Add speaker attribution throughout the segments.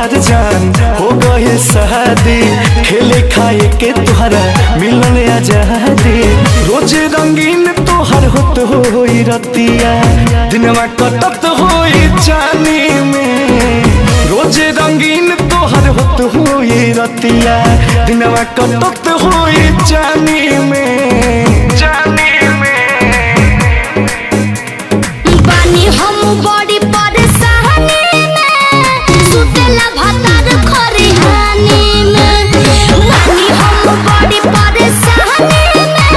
Speaker 1: तोहर जान हो गए शादी, खेले खाए के तुहरा मिलन आजादी। रोज रंगीन तोहर होत होई रतिया, दिनवा कटत होई जानी में। रोज रंगीन तोहर होत होई रतिया, दिनवा कटत होई जानी में, जानी में।
Speaker 2: बानी हम बड़ी परेशानी में, सुतेला भतार खरिहानी में। बानी हम बड़ी परेशानी में,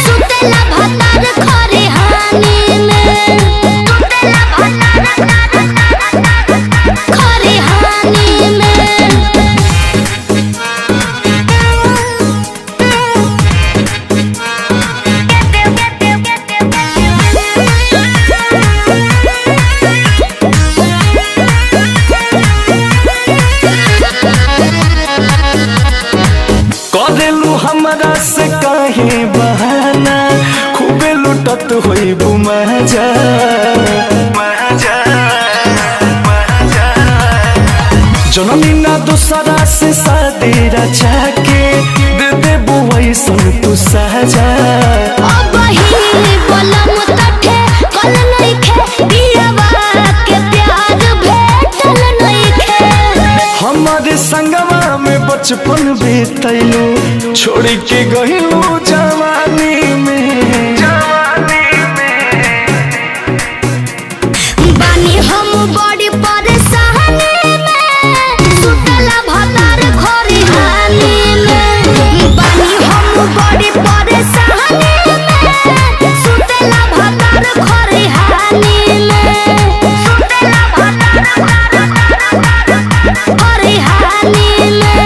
Speaker 2: सुतेला भतार खरिहानी में। सुतेला भतार खरिहानी में।
Speaker 1: करेलू हमरा से काहे बहाना, खूबे लुटत होई बुमाजा। जननी ना दूसरा से शादी रचा के, दे दे बुआई सन तू साजा।
Speaker 2: अब ही बलम तठे कल नइखे, पियवा के प्यार भेटल नइखे।
Speaker 1: हमारे संगवा में बचपन बीतैलू, छोड़ के गइलू जवानी में, जवानी में।
Speaker 2: बानी हम बड़ी परेशानी में, सुतेला भतार खरिहानी में। बानी हम बड़ी परेशानी में, सुतेला भतार खरिहानी में। सुतेला भतार खरिहानी में।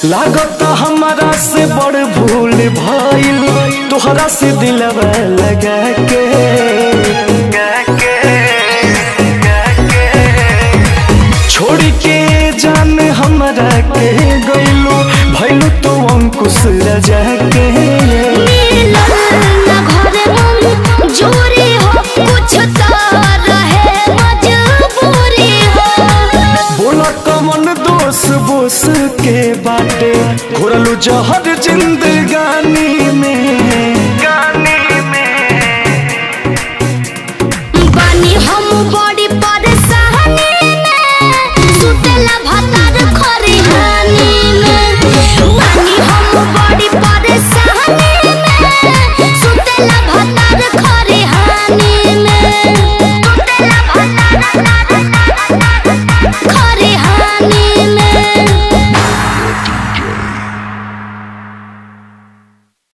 Speaker 1: लागत हमारा से बड़ भूल भइल, तोहरा से दिलवा लगा के। छोड़ के जान हमरा के गइलू, भइलू तो अंकुश रजा के।
Speaker 2: मिलन ना घरे मंजूरी हो, कुछ तो रहे मजबूरी हो।
Speaker 1: बोला कमन दोष बोस के बाटे, घोरलू जहर जिंदगानी में।